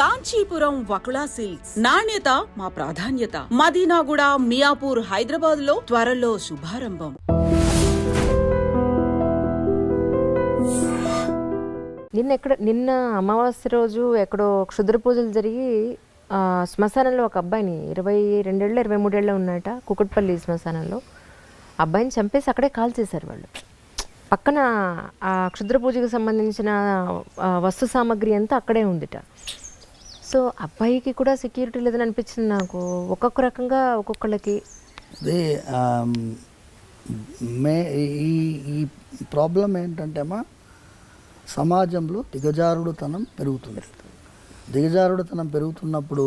Kanchipuram Vakula silks, నాణ్యత మా ప్రాధాన్యత. మదీనాగూడ, మియాపూర్, హైదరాబాద్ లో త్వరలో శుభారంభం. నిన్న అమావాస్య రోజు ఎక్కడో క్షుద్ర పూజలు జరిగి శ్మశానంలో ఒక అబ్బాయిని 22 ఏళ్ళు 23 ఏళ్ళు ఉన్నట కుకుట్పల్లి శ్మశానంలో అబ్బాయిని చంపేసి అక్కడే కాల్ చేశారు వాళ్ళు. పక్కన ఆ క్షుద్ర పూజకు సంబంధించిన వస్తు సామాగ్రి అంతా అక్కడే ఉందిట. సో అబ్బాయికి కూడా సెక్యూరిటీ లేదని అనిపించింది నాకు. ఒక్కొక్క రకంగా ఒక్కొక్కళ్ళకి ఈ ప్రాబ్లం ఏంటంటే అమ్మా, సమాజంలో దిగజారుడుతనం పెరుగుతుంది. దిగజారుడుతనం పెరుగుతున్నప్పుడు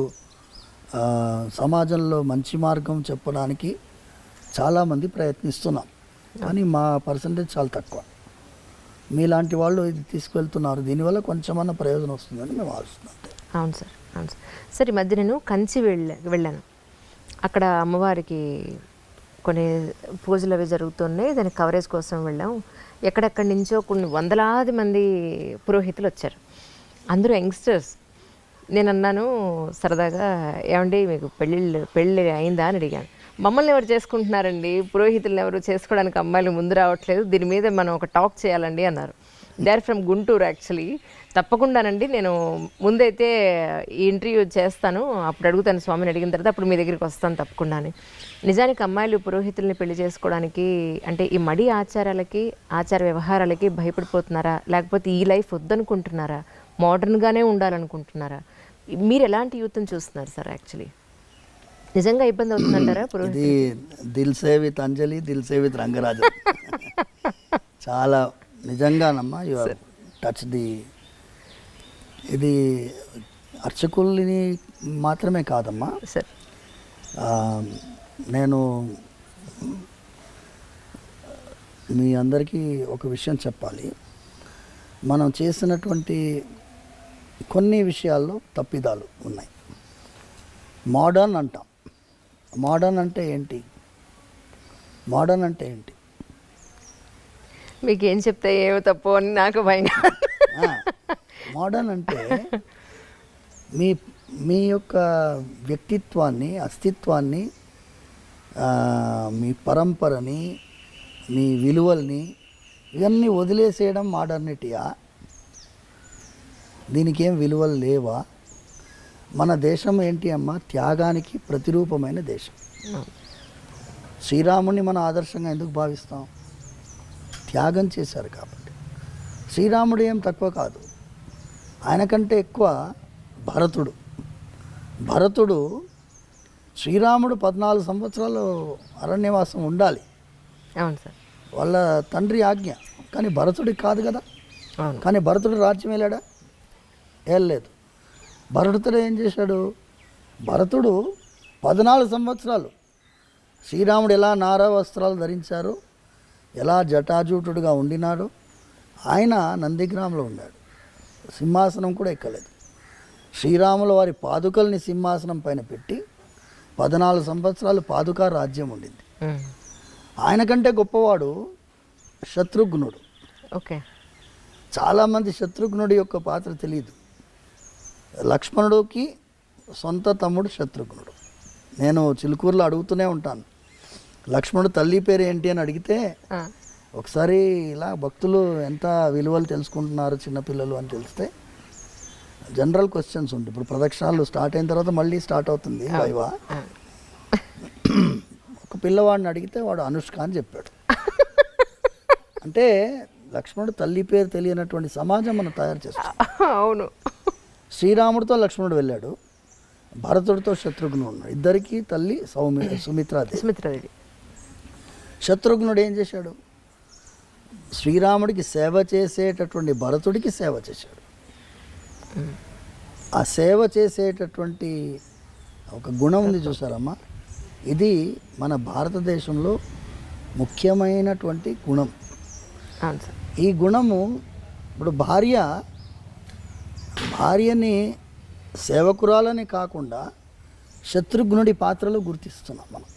సమాజంలో మంచి మార్గం చెప్పడానికి చాలామంది ప్రయత్నిస్తున్నాం, కానీ మా పర్సంటేజ్ చాలా తక్కువ. మీలాంటి వాళ్ళు ఇది తీసుకువెళ్తున్నారు, దీనివల్ల కొంచెమన్నా ప్రయోజనం వస్తుందని మేము ఆలోచిస్తున్నాం. అవును సార్, అవును సార్. సార్ ఈ మధ్య నేను కంచి వెళ్ళాను. అక్కడ అమ్మవారికి కొన్ని పూజలు అవి జరుగుతున్నాయి, దానికి కవరేజ్ కోసం వెళ్ళాం. ఎక్కడెక్కడి నుంచో కొన్ని వందలాది మంది పురోహితులు వచ్చారు, అందరూ యంగ్స్టర్స్. నేను అన్నాను సరదాగా, ఏమండి మీకు పెళ్ళి అయిందా అని అడిగాను. మమ్మల్ని ఎవరు చేసుకుంటున్నారండి, పురోహితులను ఎవరు చేసుకోవడానికి అమ్మాయిలు ముందు రావట్లేదు, దీని మీద మనం ఒక టాక్ చేయాలండి అన్నారు. They are from Guntur actually. తప్పకుండానండి, నేను ముందైతే ఈ ఇంటర్వ్యూ చేస్తాను, అప్పుడు అడుగుతాను స్వామిని, అడిగిన తర్వాత అప్పుడు మీ దగ్గరికి వస్తాను తప్పకుండా అని. నిజానికి అమ్మాయిలు పురోహితుల్ని పెళ్లి చేసుకోవడానికి అంటే ఈ మడి ఆచారాలకి ఆచార వ్యవహారాలకి భయపడిపోతున్నారా, లేకపోతే ఈ లైఫ్ వద్దనుకుంటున్నారా, మోడర్న్గానే ఉండాలనుకుంటున్నారా? మీరు ఎలాంటి యూత్ని చూస్తున్నారు సార్? యాక్చువల్లీ నిజంగా ఇబ్బంది అవుతుందంటారా పురోహితులు? Dil Se with Anjali, Dil Se with Rangarajan. చాలా నిజంగానమ్మా, యు ఆర్ టచ్ ది. ఇది అర్చకుల్ని మాత్రమే కాదమ్మా సార్. నేను మీ అందరికీ ఒక విషయం చెప్పాలి. మనం చేసినటువంటి కొన్ని విషయాల్లో తప్పిదాలు ఉన్నాయి. మోడర్న్ అంటాం. మోడర్న్ అంటే ఏంటి? మోడర్న్ అంటే ఏంటి? మీకు ఏం చెప్తే ఏమో తప్పు అని నాకు భయం. మోడర్న్ అంటే మీ యొక్క వ్యక్తిత్వాన్ని, అస్తిత్వాన్ని, మీ పరంపరని, మీ విలువల్ని ఇవన్నీ వదిలేసేయడం మోడర్నిటీయా? దీనికి ఏం విలువలు లేవా? మన దేశం ఏంటి అమ్మా? త్యాగానికి ప్రతిరూపమైన దేశం. శ్రీరాముని మనం ఆదర్శంగా ఎందుకు భావిస్తాం? త్యాగం చేశారు కాబట్టి. శ్రీరాముడు ఏం తక్కువ కాదు, ఆయన కంటే ఎక్కువ భరతుడు శ్రీరాముడు 14 సంవత్సరాలు అరణ్యవాసం ఉండాలి. అవును సార్. వాళ్ళ తండ్రి ఆజ్ఞ, కానీ భరతుడికి కాదు కదా. కానీ భరతుడు రాజ్యం వెళ్ళాడా? వెళ్ళలేదు. భరతుడు ఏం చేశాడు? భరతుడు 14 సంవత్సరాలు శ్రీరాముడు ఎలా నారా వస్త్రాలు ధరించారు, ఎలా జటాజూటుడుగా ఉండినాడు, ఆయన నందిగ్రామంలో ఉన్నాడు, సింహాసనం కూడా ఎక్కలేదు. శ్రీరాముల వారి పాదుకల్ని సింహాసనం పైన పెట్టి 14 సంవత్సరాలు పాదుకా రాజ్యం ఉండింది. ఆయన కంటే గొప్పవాడు శత్రుఘ్నుడు. ఓకే. చాలామంది శత్రుఘ్నుడి యొక్క పాత్ర తెలియదు. లక్ష్మణుడికి సొంత తమ్ముడు శత్రుఘ్నుడు. నేను చిలుకూరులో అడుగుతూనే ఉంటాను, లక్ష్మణుడు తల్లి పేరు ఏంటి అని అడిగితే, ఒకసారి ఇలా భక్తులు ఎంత విలువలు తెలుసుకుంటున్నారు చిన్నపిల్లలు అని తెలిస్తే జనరల్ క్వశ్చన్స్ ఉంటాయి. ఇప్పుడు ప్రదక్షిణాలు స్టార్ట్ అయిన తర్వాత మళ్ళీ స్టార్ట్ అవుతుంది వైవా. ఒక పిల్లవాడిని అడిగితే వాడు అనుష్క అని చెప్పాడు. అంటే లక్ష్మణుడు తల్లి పేరు తెలియనటువంటి సమాజం మనం తయారు చేస్తాం. అవును. శ్రీరాముడితో లక్ష్మణుడు వెళ్ళాడు, భరతుడితో శత్రుఘ్నుడు ఉన్నాడు. ఇద్దరికి తల్లి సుమిత్రాదేవి. శత్రుఘ్నుడు ఏం చేశాడు? శ్రీరాముడికి సేవ చేసేటటువంటి భరతుడికి సేవ చేశాడు. ఆ సేవ చేసేటటువంటి ఒక గుణం ఉంది చూసారమ్మా, ఇది మన భారతదేశంలో ముఖ్యమైనటువంటి గుణం. ఈ గుణము ఇప్పుడు భార్యని సేవకురాలని కాకుండా శత్రుఘ్నుడి పాత్రలో గుర్తిస్తున్నాం మనం.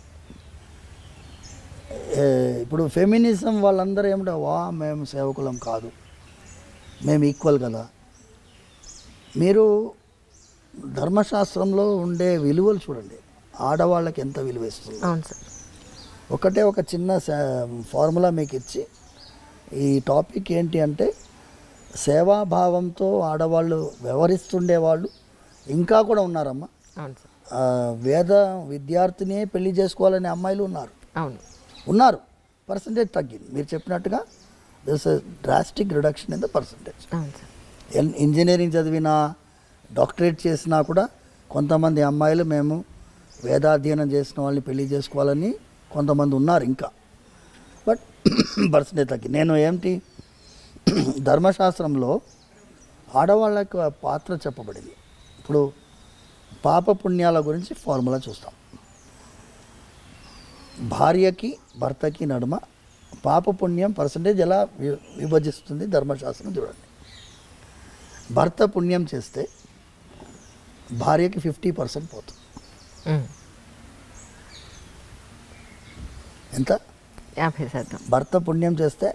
ఇప్పుడు ఫెమినిజం వాళ్ళందరూ ఏమిటో, మేము సేవకులం కాదు, మేము ఈక్వల్ కదా. మీరు ధర్మశాస్త్రంలో ఉండే విలువలు చూడండి, ఆడవాళ్ళకి ఎంత విలువ ఇస్తుంది. అవును సార్. ఒకటే ఒక చిన్న ఫార్ములా మీకు ఇచ్చి, ఈ టాపిక్ ఏంటి అంటే సేవాభావంతో ఆడవాళ్ళు వ్యవహరిస్తుండేవాళ్ళు ఇంకా కూడా ఉన్నారమ్మా. అవును సార్. వేద విద్యార్థినే పెళ్లి చేసుకోవాలనే అమ్మాయిలు ఉన్నారు. పర్సంటేజ్ తగ్గింది. మీరు చెప్పినట్టుగా this drastic reduction in the percentage. అవును సార్. ఇంజనీరింగ్ చదివినా డాక్టరేట్ చేసినా కూడా కొంతమంది అమ్మాయిలు మేము వేదాధ్యయనం చేసిన వాళ్ళని పెళ్లి చేసుకోవాలని కొంతమంది ఉన్నారు ఇంకా, బట్ పర్సంటేజ్ తగ్గి. నేను ఏంటి ధర్మశాస్త్రంలో ఆడవాళ్ళకు పాత్ర చెప్పబడింది. ఇప్పుడు పాప పుణ్యాల గురించి ఫార్ములా చూస్తాం. భార్యకి భర్తకి నడుమ పాప పుణ్యం పర్సంటేజ్ ఎలా విభజిస్తుంది ధర్మశాస్త్రం చూడండి. భర్త పుణ్యం చేస్తే భార్యకి 50% పోతుంది. ఎంత? 50%. భర్త పుణ్యం చేస్తే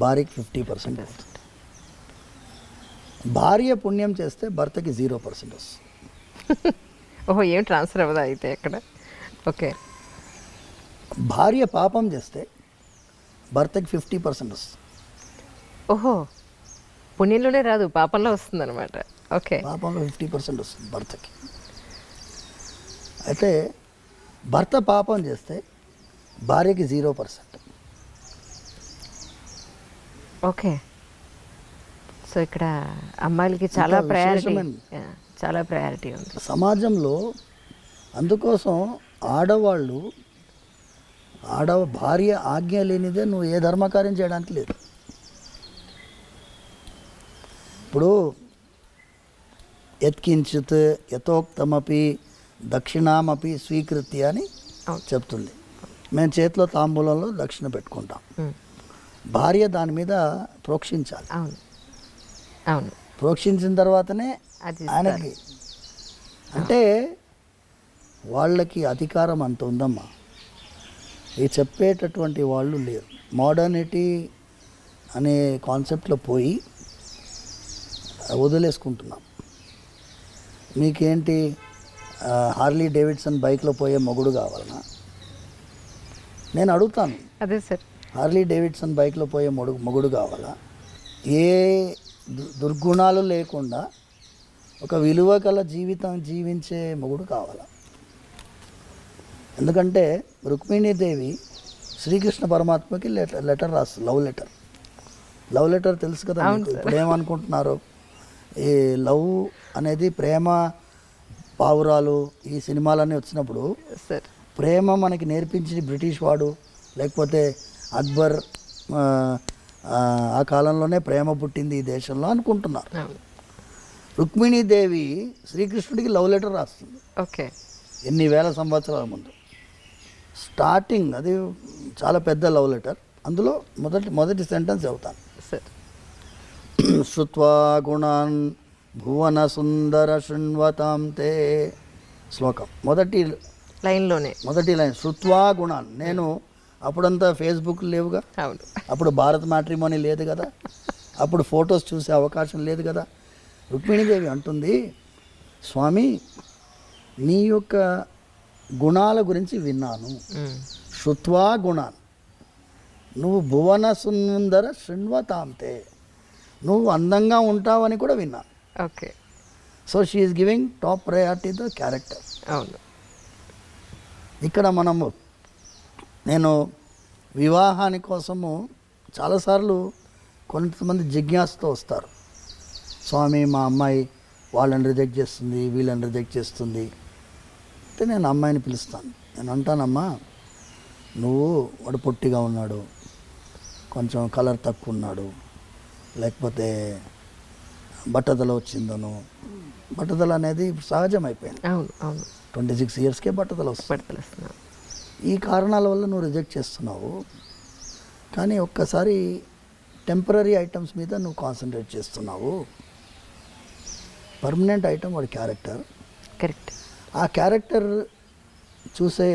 భార్యకి 50% పోతుంది. భార్య పుణ్యం చేస్తే భర్తకి 0% వస్తుంది. ఓహో, ఏం ట్రాన్స్ఫర్ అవ్వదా అయితే ఇక్కడ? ఓకే. భార్య పాపం చేస్తే భర్తకి 50% వస్తుంది. ఓహో, పుణ్యంలోనే రాదు, పాపంలో వస్తుంది అనమాట. ఓకే. పాపంలో 50% వస్తుంది భర్తకి. అయితే భర్త పాపం చేస్తే భార్యకి 0%. ఓకే. సో ఇక్కడ అమ్మాయిలకి చాలా ప్రయారిటీ ఉంది సమాజంలో. అందుకోసం భార్య ఆజ్ఞ లేనిదే నువ్వు ఏ ధర్మకార్యం చేయడానికి లేదు. ఇప్పుడు యత్కించిత్ యథోక్తమపి దక్షిణామపి స్వీకృత్య అని చెప్తుంది. మేము చేతిలో తాంబూలంలో దక్షిణ పెట్టుకుంటాం. భార్య దాని మీద ప్రోక్షించాలి. అవును. ప్రోక్షించిన తర్వాతనే ఆయనకి, అంటే వాళ్ళకి అధికారం అంత ఉందమ్మా. ఇది చెప్పేటటువంటి వాళ్ళు లేరు. మోడర్నిటీ అనే కాన్సెప్ట్లో పోయి వదిలేసుకుంటున్నాం. మీకేంటి హార్లీ డేవిడ్సన్ బైక్లో పోయే మొగుడు కావాలన్నా? నేను అడుగుతాను, అదే సార్, హార్లీ డేవిడ్సన్ బైక్లో పోయే మొగుడు కావాలా? ఏ దుర్గుణాలు లేకుండా ఒక విలువ గల జీవితం జీవించే మొగుడు కావాలా? ఎందుకంటే రుక్మిణీదేవి శ్రీకృష్ణ పరమాత్మకి లెటర్ రాస్తుంది, లవ్ లెటర్ తెలుసు కదా మీకు. ఇప్పుడు ఏమనుకుంటున్నారు, ఈ లవ్ అనేది ప్రేమ పావురాలు ఈ సినిమాలన్నీ వచ్చినప్పుడు ప్రేమ మనకి నేర్పించి బ్రిటిష్ వాడు, లేకపోతే అక్బర్, ఆ కాలంలోనే ప్రేమ పుట్టింది ఈ దేశంలో అనుకుంటున్నారు. రుక్మిణీదేవి శ్రీకృష్ణుడికి లవ్ లెటర్ రాస్తుంది. ఓకే. ఎన్ని వేల సంవత్సరాల ముందు. స్టార్టింగ్ అది చాలా పెద్ద లవ్ లెటర్. అందులో మొదటి సెంటెన్స్ చెబుతాను. శ్రుత్వా గుణాన్ భువన సుందర శృణ్వతాం తే. శ్లోకం మొదటి లైన్ శ్రుత్వా గుణాన్. నేను అప్పుడంతా ఫేస్బుక్ లేవుగా, అప్పుడు భారత్ మ్యాట్రిమోనీ లేదు కదా, అప్పుడు ఫొటోస్ చూసే అవకాశం లేదు కదా. రుక్మిణీదేవి అంటుంది, స్వామి నీ యొక్క గుణాల గురించి విన్నాను. శ్రుత్వా గుణాన్, నువ్వు భువన సుందర శృణ్వతాంతే, నువ్వు అందంగా ఉంటావని కూడా విన్నాను. Okay. So she is giving top priority the character. అవును. ఇక్కడ నేను వివాహాని కోసము చాలాసార్లు కొంతమంది జిజ్ఞాసతో వస్తారు. స్వామి మా అమ్మాయి వాళ్ళని రిజెక్ట్ చేస్తుంది, వీళ్ళని రిజెక్ట్ చేస్తుంది అంటే నేను అమ్మాయిని పిలుస్తాను. నేను అంటానమ్మా, వాడు పొట్టిగా ఉన్నాడు, కొంచెం కలర్ తక్కువ ఉన్నాడు, లేకపోతే బట్టతల వచ్చిందను. బట్టతల అనేది సహజం అయిపోయింది. 26 ఇయర్స్కే బట్టతల వస్తుంది. ఈ కారణాల వల్ల నువ్వు రిజెక్ట్ చేస్తున్నావు. కానీ ఒక్కసారి టెంపరీ ఐటమ్స్ మీద నువ్వు కాన్సన్ట్రేట్ చేస్తున్నావు. పర్మనెంట్ ఐటమ్ వాడి క్యారెక్టర్. కరెక్ట్. ఆ క్యారెక్టర్ చూసే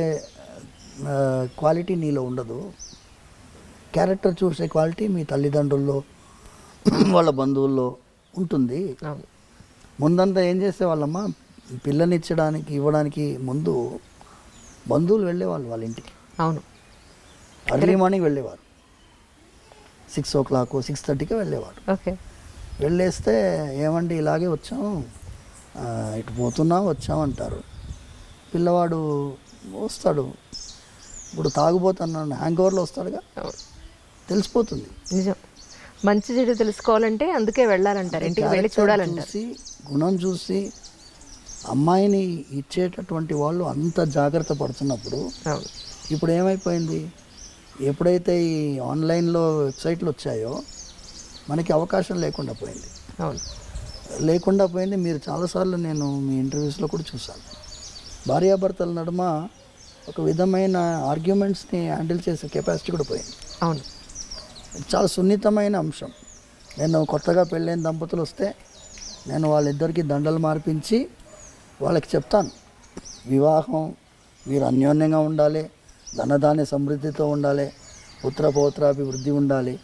క్వాలిటీ నీలో ఉండదు. క్యారెక్టర్ చూసే క్వాలిటీ మీ తల్లిదండ్రుల్లో, వాళ్ళ బంధువుల్లో ఉంటుంది. ముందంతా ఏం చేసేవాళ్ళమ్మా, పిల్లనిచ్చడానికి ఇవ్వడానికి ముందు బంధువులు వెళ్ళేవాళ్ళు వాళ్ళ ఇంటికి. అవును. అర్లీ మార్నింగ్ వెళ్ళేవారు, 6 o'clock 6:30కి వెళ్ళేవారు. ఓకే. వెళ్ళేస్తే ఏమండి ఇలాగే వచ్చాం, ఇటు పోతున్నాం వచ్చాం అంటారు. పిల్లవాడు వస్తాడు, ఇప్పుడు తాగుపోతున్నాను హ్యాంగ్ ఓవర్లో వస్తాడుగా, తెలిసిపోతుంది. నిజం. మంచి చెడు తెలుసుకోవాలంటే అందుకే వెళ్ళాలంటారు, ఇంటికి వెళ్ళి చూడాలంటారు. చూసి గుణం చూసి అమ్మాయిని ఇచ్చేటటువంటి వాళ్ళు అంత జాగ్రత్త పడుతున్నప్పుడు అవును. ఇప్పుడు ఏమైపోయింది, ఎప్పుడైతే ఈ ఆన్లైన్లో వెబ్సైట్లు వచ్చాయో మనకి అవకాశం లేకుండా పోయింది. అవును. లేకుండా పోయింది. మీరు చాలాసార్లు నేను మీ ఇంటర్వ్యూస్లో కూడా చూశాను, భార్యాభర్తల నడుమ ఒక విధమైన ఆర్గ్యుమెంట్స్ని హ్యాండిల్ చేసే కెపాసిటీ కూడా పోయింది. అవును. చాలా సున్నితమైన అంశం. నేను కొత్తగా పెళ్ళైన దంపతులు వస్తే నేను వాళ్ళిద్దరికీ దండలు మార్పించి వాళ్ళకి చెప్తాను, వివాహం మీరు అన్యోన్యంగా ఉండాలి, ధనధాన్య సమృద్ధితో ఉండాలి, పుత్ర పౌత్రాభివృద్ధి ఉండాలి,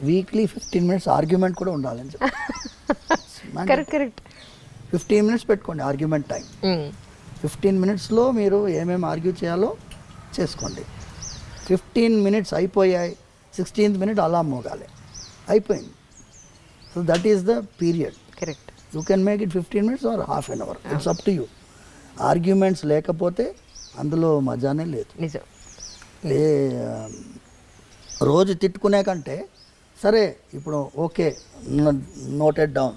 వీక్లీ 15 minutes ఆర్గ్యుమెంట్ కూడా ఉండాలని చెప్పి. కరెక్ట్. 15 minutes పెట్టుకోండి ఆర్గ్యుమెంట్ టైం. 15 minutesలో మీరు ఏమేమి ఆర్గ్యూ చేయాలో చేసుకోండి. 15 minutes అయిపోయాయి, 16th minute అలా మోగాలి, అయిపోయింది. So that is the period. Correct. You can make it 15 minutes or half an hour, it's up to you. Arguments లేకపోతే అందులో మజానే లేదు. నిజం. రోజు తిట్టుకునే కంటే సరే ఇప్పుడు okay noted down,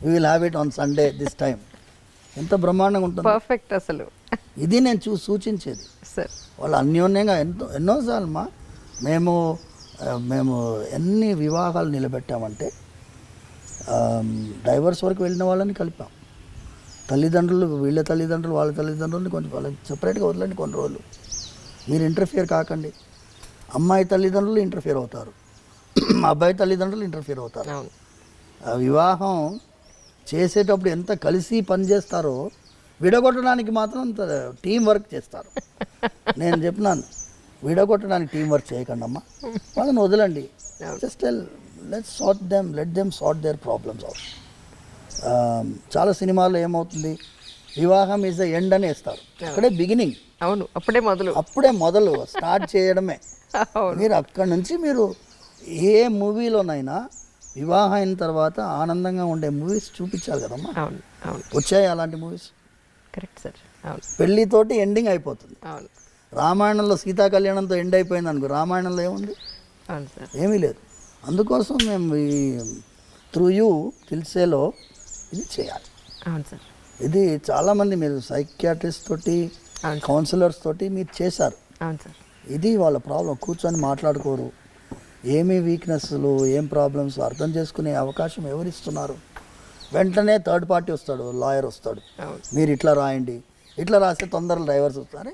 we will have it on Sunday this time, ఎంత బ్రహ్మాండంగా ఉంటుంది. పర్ఫెక్ట్. అసలు ఇది నేను సూచించేది. సార్ వాళ్ళు అన్యోన్యంగా ఎన్నోసార్లు మేము ఎన్ని వివాహాలు నిలబెట్టామంటే డైవర్స్ వరకు వెళ్ళిన వాళ్ళని కలిపాం. తల్లిదండ్రులు, వీళ్ళ తల్లిదండ్రులు వాళ్ళ తల్లిదండ్రులని కొంచెం వాళ్ళని సపరేట్గా వదలండి కొన్ని రోజులు, మీరు ఇంటర్ఫియర్ కాకండి. అమ్మాయి తల్లిదండ్రులు ఇంటర్ఫియర్ అవుతారు, అబ్బాయి తల్లిదండ్రులు ఇంటర్ఫియర్ అవుతారు. వివాహం చేసేటప్పుడు ఎంత కలిసి పనిచేస్తారో విడగొట్టడానికి మాత్రం అంత టీం వర్క్ చేస్తారు. నేను చెప్పినాను, విడగొట్టడానికి టీం వర్క్ చేయకండి అమ్మా, వాళ్ళని వదలండి. Just let them sort their problems out. చాలా సినిమాల్లో ఏమవుతుంది, వివాహం ఈజ్ ద ఎండ్ అని వేస్తారు, అక్కడే బిగినింగ్. అవును, అప్పుడే మొదలు స్టార్ట్ చేయడమే. మీరు అక్కడి నుంచి మీరు ఏ మూవీలోనైనా వివాహం అయిన తర్వాత ఆనందంగా ఉండే మూవీస్ చూపించాలి కదమ్మా. వచ్చాయి అలాంటి మూవీస్. Correct sir. పెళ్ళితోటి ఎండింగ్ అయిపోతుంది. అవును. రామాయణంలో సీతా కళ్యాణంతో ఎండ్ అయిపోయింది అనుకో, రామాయణంలో ఏముంది, ఏమీ లేదు. అందుకోసం మేము ఈ త్రూ యూ తెలిసేలో ఇది చేయాలి. అవును సార్. ఇది చాలామంది మీరు సైకియాట్రిస్ట్ తోటి, కౌన్సిలర్స్ తోటి మీరు చేశారు. అవును సార్. ఇది వాళ్ళ ప్రాబ్లం, కూర్చొని మాట్లాడుకోరు, ఏమి వీక్నెస్లు ఏం ప్రాబ్లమ్స్ అర్థం చేసుకునే అవకాశం ఎవరిస్తున్నారు. వెంటనే థర్డ్ పార్టీ వస్తాడు, లాయర్ వస్తాడు, మీరు ఇట్లా రాయండి, ఇట్లా రాస్తే తొందరగా డైవర్స్ వస్తారే.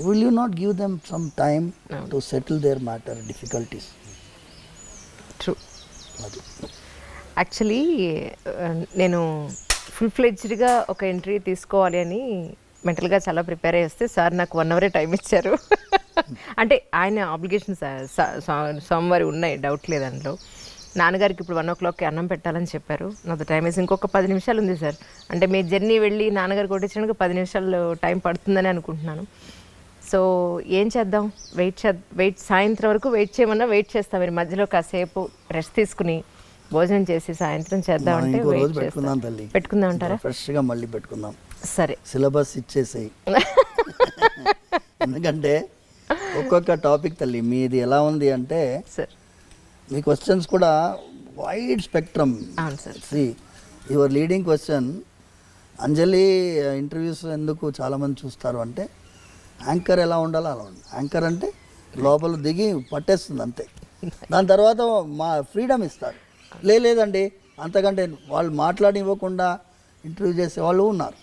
Will you not give them some time to settle their matter difficulties. True. Actually నేను ఫుల్ ఫ్లెడ్జ్డ్గా ఒక ఎంట్రీ తీసుకోవాలి అని మెంటల్గా చాలా ప్రిపేర్ అయ్యి వస్తే సార్ నాకు 1 hour టైం ఇచ్చారు. అంటే ఆయన ఆబ్లిగేషన్స్ సోమవారం ఉన్నాయి, డౌట్ లేదు అందులో. నాన్నగారికి ఇప్పుడు 1 o'clock అన్నం పెట్టాలని చెప్పారు. నాతో టైం వేసి ఇంకొక 10 నిమిషాలు ఉంది సార్. అంటే మీ జర్నీ వెళ్ళి నాన్నగారు కొట్టించడానికి 10 నిమిషాలు టైం పడుతుందని అనుకుంటున్నాను. సో ఏం చేద్దాం, వెయిట్ సాయంత్రం వరకు వెయిట్ చేయమన్నా వెయిట్ చేస్తాం. మీరు మధ్యలో కాసేపు రెస్ట్ తీసుకుని భోజనం చేసి సాయంత్రం చేద్దామంటే పెట్టుకుందాం అంటారా? ఫ్రెష్గా మళ్ళీ పెట్టుకుందాం. సరే, సిలబస్ ఇచ్చేసేయి. ఎందుకంటే ఒక్కొక్క టాపిక్ తల్లి మీది ఎలా ఉంది అంటే సార్, మీ క్వశ్చన్స్ కూడా wide spectrum. See your leading question, Anjali interviews ఎందుకు చాలామంది చూస్తారు అంటే యాంకర్ ఎలా ఉండాలో అలా ఉండాలి. యాంకర్ అంటే లోపల దిగి పట్టేస్తుంది అంతే, దాని తర్వాత మా ఫ్రీడమ్ ఇస్తారు. లేదండి అంతకంటే వాళ్ళు మాట్లాడివ్వకుండా ఇంటర్వ్యూ చేసే వాళ్ళు ఉన్నారు.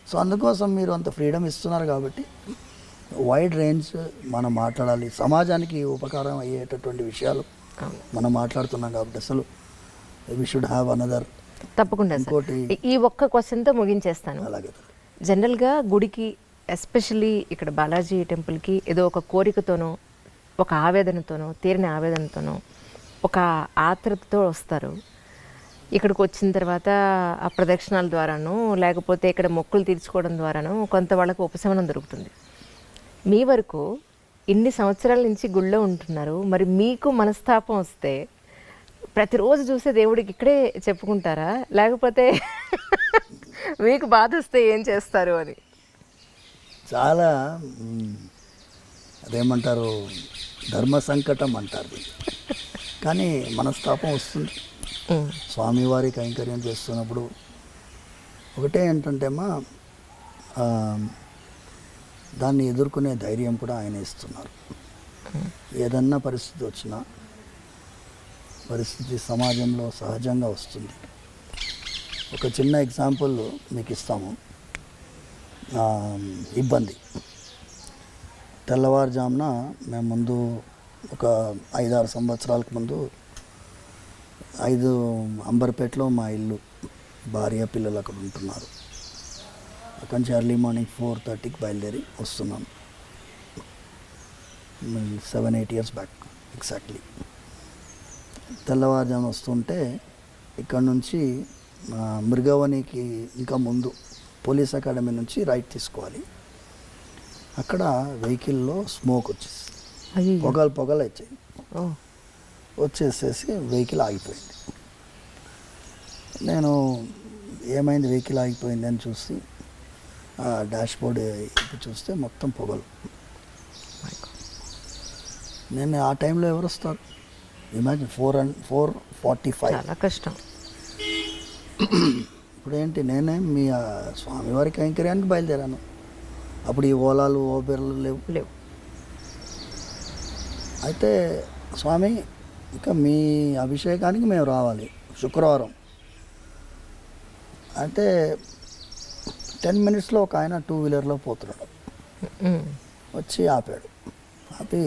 సో అందుకోసం మీరు అంత ఫ్రీడమ్ ఇస్తున్నారు కాబట్టి వైడ్ రేంజ్ మనం మాట్లాడాలి. సమాజానికి ఉపకారం అయ్యేటటువంటి విషయాలు మనం మాట్లాడుతున్నాం కాబట్టి అసలు వి షుడ్ హ్యావ్ అనదర్. తప్పకుండా ఇంకోటి ఈ ఒక్క క్వశ్చన్తో ముగించేస్తాను. అలాగే జనరల్గా గుడికి, ఎస్పెషల్లీ ఇక్కడ బాలాజీ టెంపుల్కి ఏదో ఒక కోరికతోనో, ఒక ఆవేదనతోనో, తీరిన ఆవేదనతోనో, ఒక ఆత్రతతో వస్తారు. ఇక్కడికి వచ్చిన తర్వాత ఆ ప్రదక్షిణాల ద్వారాను లేకపోతే ఇక్కడ మొక్కులు తీర్చుకోవడం ద్వారాను కొంత వాళ్ళకు ఉపశమనం దొరుకుతుంది. మీ వరకు ఇన్ని సంవత్సరాల నుంచి గుళ్ళో ఉంటున్నారు, మరి మీకు మనస్తాపం వస్తే ప్రతిరోజు చూసే దేవుడికి ఇక్కడే చెప్పుకుంటారా, లేకపోతే మీకు బాధ వస్తే ఏం చేస్తారు అని? చాలా అదేమంటారు, ధర్మ సంకటం అంటారు దీన్ని. కానీ మనస్తాపం వస్తుంది. స్వామివారి కైంకర్యం చేస్తున్నప్పుడు ఒకటే ఏంటంటేమా, దాన్ని ఎదుర్కొనే ధైర్యం కూడా ఆయన ఇస్తున్నారు. ఏదన్నా పరిస్థితి వచ్చినా, పరిస్థితి సమాజంలో సహజంగా వస్తుంది. ఒక చిన్న ఎగ్జాంపుల్ మీకు ఇస్తాము. ఇబ్బంది, తెల్లవారుజామున మేము ముందు ఒక 5-6 సంవత్సరాలకు ముందు 5 అంబర్పేటలో మా ఇల్లు, భార్య పిల్లలు అక్కడ ఉంటున్నారు. అక్కడి నుంచి ఎర్లీ మార్నింగ్ 4:30కి బయలుదేరి వస్తున్నాను. 7-8 years బ్యాక్ ఎగ్జాక్ట్లీ. తెల్లవారుజామున వస్తుంటే ఇక్కడ నుంచి మృగవనికి ఇంకా ముందు పోలీస్ అకాడమీ నుంచి రైట్ తీసుకోవాలి. అక్కడ వెహికల్లో స్మోక్ వచ్చేసి పొగలు వచ్చాయి. వచ్చేసేసి వెహికల్ ఆగిపోయింది. నేను ఏమైంది వెహికల్ ఆగిపోయింది అని చూసి డాష్ బోర్డ్ చూస్తే మొత్తం పొగలు. నేను ఆ టైంలో ఎవరు వస్తారు? ఇమాజిన్ 4:45. చాలా కష్టం. ఇప్పుడు ఏంటి, నేనే మీ స్వామివారి కైంకర్యానికి బయలుదేరాను. అప్పుడు ఈ ఓలాలు ఓబెర్లు లేవు. అయితే స్వామి ఇంకా మీ అభిషేకానికి మేము రావాలి శుక్రవారం. అయితే 10 minutesలో ఒక ఆయన 2-wheelerలో పోతున్నాడు. వచ్చి ఆపాడు. ఆపి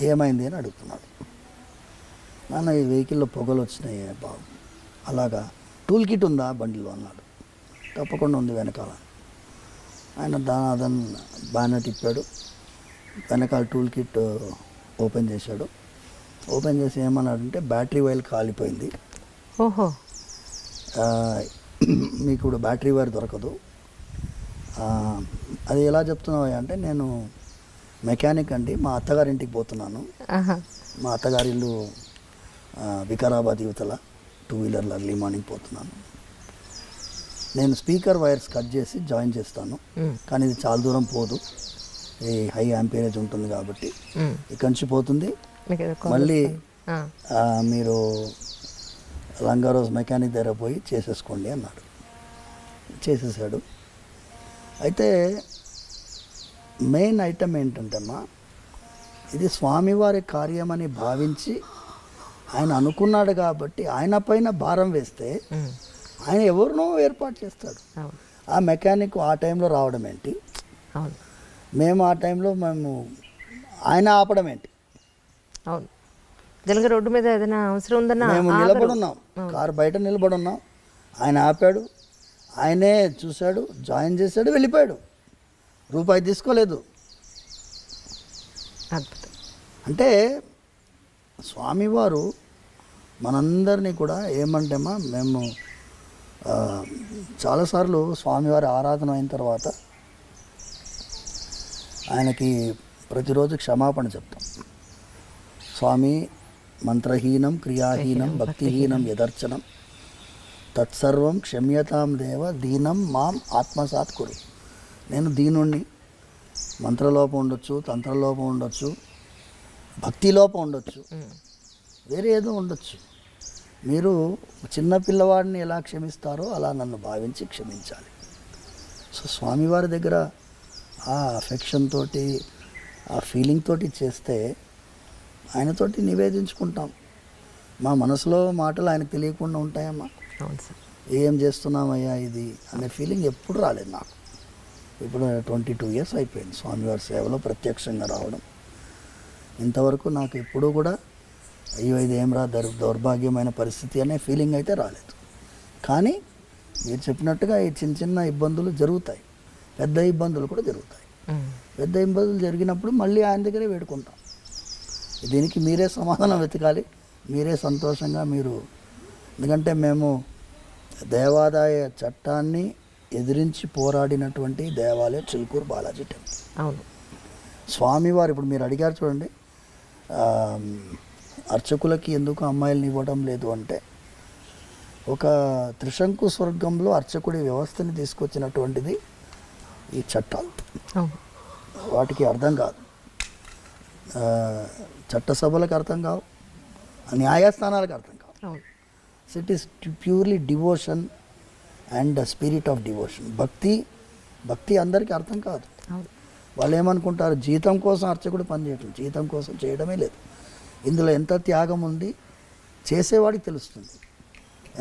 ఏమైంది అని అడుగుతున్నాడు. నాన్న ఈ వెహికల్లో పొగలు వచ్చినాయి బాబు. అలాగా, టూల్ కిట్ ఉందా బండిలో అన్నాడు. తప్పకుండా ఉంది వెనకాల. ఆయన అదన్ బాగానే తిప్పాడు. వెనకాల టూల్ కిట్ ఓపెన్ చేశాడు. ఓపెన్ చేసి ఏమన్నాడంటే, బ్యాటరీ వైర్ కాలిపోయింది, ఓహో మీకు ఇప్పుడు బ్యాటరీ వైర్ దొరకదు. అది ఎలా చెప్తున్నావు అంటే, నేను మెకానిక్ అండి, మా అత్తగారింటికి పోతున్నాను. మా అత్తగారి ఇల్లు వికారాబాద్ యువతల, 2-wheelerలో ఎర్లీ మార్నింగ్ పోతున్నాను. నేను స్పీకర్ వైర్స్ కట్ చేసి జాయిన్ చేస్తాను, కానీ ఇది చాలా దూరం పోదు, ఈ హై యాంపేరేజ్ ఉంటుంది కాబట్టి ఇక్కడి నుంచి పోతుంది. మళ్ళీ మీరు లంగారోజ్ మెకానిక్ దగ్గర పోయి చేసేసుకోండి అన్నాడు. చేసేసాడు. అయితే మెయిన్ ఐటమ్ ఏంటంటేమ్మా, ఇది స్వామివారి కార్యమని భావించి ఆయన అనుకున్నాడు కాబట్టి ఆయన పైన భారం వేస్తే ఆయన ఎవరినో ఏర్పాటు చేస్తాడు. ఆ మెకానిక్ ఆ టైంలో రావడం ఏంటి, మేము ఆ టైంలో ఆయన ఆపడం ఏంటి? అవును, జనగా రోడ్డు మీద ఏదైనా అవసరం ఉందన్నా మేము నిలబడి ఉన్నాం, కారు బయట నిలబడి ఉన్నాం. ఆయన ఆపాడు, ఆయనే చూశాడు, జాయిన్ చేశాడు, వెళ్ళిపోయాడు. రూపాయి తీసుకోలేదు. అద్భుతం. అంటే స్వామివారు మనందరినీ కూడా ఏమంటేమా, మేము చాలాసార్లు స్వామివారి ఆరాధన అయిన తర్వాత ఆయనకి ప్రతిరోజు క్షమాపణ చెప్తాం. స్వామి, మంత్రహీనం క్రియాహీనం భక్తిహీనం యదర్చనం తత్సర్వం క్షమ్యతాం దేవ దీనం మాం ఆత్మసాత్ కురు. నేను దీనుణ్ణి, మంత్రలోపం ఉండొచ్చు, తంత్రలోపం ఉండొచ్చు, భక్తిలోపం ఉండొచ్చు, వేరే ఏదో ఉండొచ్చు. మీరు చిన్న పిల్లవాడిని ఎలా క్షమిస్తారో అలా నన్ను భావించి క్షమించాలి. సో స్వామివారి దగ్గర ఆ అఫెక్షన్ తోటి, ఆ ఫీలింగ్ తోటి చేస్తే ఆయనతోటి నివేదించుకుంటాం. మా మనసులో మాటలు ఆయనకు తెలియకుండా ఉంటాయమ్మా. ఏం చేస్తున్నామయ్యా ఇది అనే ఫీలింగ్ ఎప్పుడు రాలేదు నాకు. ఇప్పుడు 22 years అయిపోయింది స్వామివారి సేవలో ప్రత్యక్షంగా రావడం. ఇంతవరకు నాకు ఎప్పుడూ కూడా అయ్యో ఇది ఏం రా దౌర్భాగ్యమైన పరిస్థితి అనే ఫీలింగ్ అయితే రాలేదు. కానీ మీరు చెప్పినట్టుగా ఈ చిన్న చిన్న ఇబ్బందులు జరుగుతాయి, పెద్ద ఇబ్బందులు కూడా జరుగుతాయి. పెద్ద ఇబ్బందులు జరిగినప్పుడు మళ్ళీ ఆయన దగ్గరే వేడుకుంటాం. దీనికి మీరే సమాధానం వెతకాలి, మీరే సంతోషంగా మీరు, ఎందుకంటే మేము దేవాదాయ చట్టాన్ని ఎదిరించి పోరాడినటువంటి దేవాలయం చిలుకూరు బాలాజీ టెంపుల్. అవును. స్వామివారు ఇప్పుడు మీరు అడిగారు చూడండి, అర్చకులకి ఎందుకు అమ్మాయిలను ఇవ్వడం లేదు అంటే, ఒక త్రిశంకు స్వర్గంలో అర్చకుడి వ్యవస్థని తీసుకొచ్చినటువంటిది ఈ చట్టాలు. అవును. వాటికి అర్థం కాదు, చట్టసభలకు అర్థం కావు, న్యాయస్థానాలకు అర్థం కావు. అవును. It is purely devotion and spirit of devotion. భక్తి అందరికీ అర్థం కాదు. అవును. వాళ్ళు ఏమనుకుంటారు, జీతం కోసం అర్చకుడు పనిచేయటం, జీతం కోసం చేయడమే లేదు. ఇందులో ఎంత త్యాగం ఉంది చేసేవాడికి తెలుస్తుంది.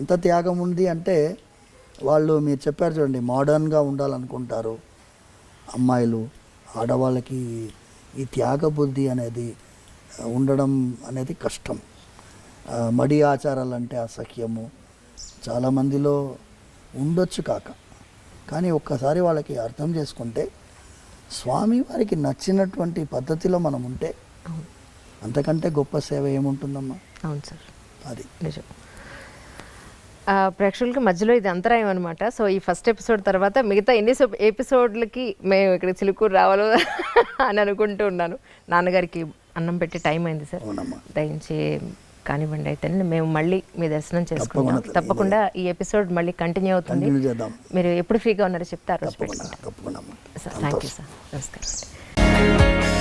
ఎంత త్యాగం ఉంది అంటే, వాళ్ళు మీరు చెప్పారు చూడండి, మోడర్న్గా ఉండాలనుకుంటారు అమ్మాయిలు, ఆడవాళ్ళకి ఈ త్యాగ బుద్ధి అనేది ఉండడం అనేది కష్టం. మడి ఆచారాలు అంటే అసహ్యము చాలామందిలో ఉండొచ్చు కాక, కానీ ఒక్కసారి వాళ్ళకి అర్థం చేసుకుంటే, స్వామి వారికి నచ్చినటువంటి పద్ధతిలో మనం ఉంటే అంతకంటే గొప్ప సేవ ఏముంటుందమ్మా. అవును సార్, అది నిజం. ప్రేక్షకులకి మధ్యలో ఇది అంతరాయం అనమాట. సో ఈ ఫస్ట్ ఎపిసోడ్ తర్వాత మిగతా ఎన్ని ఎపిసోడ్లకి మేము ఇక్కడ చిలుకూరు రావాలో అని అనుకుంటూ ఉన్నాను. నాన్నగారికి అన్నం పెట్టి టైం అయింది సార్, అవునమ్మా. దయించి కానివ్వండి. అయితే మేము మళ్ళీ మీ దర్శనం చేసుకుంటాం. తప్పకుండా ఈ ఎపిసోడ్ మళ్ళీ కంటిన్యూ అవుతుంది. కంటిన్యూ చేద్దాం. మీరు ఎప్పుడు ఫ్రీగా ఉన్నారో చెప్తే ఆ రోజు తప్పకుండా పెట్టుకుంటాం. తప్పకుండా అమ్మా. సార్ థ్యాంక్ యూ సార్, నమస్కారం.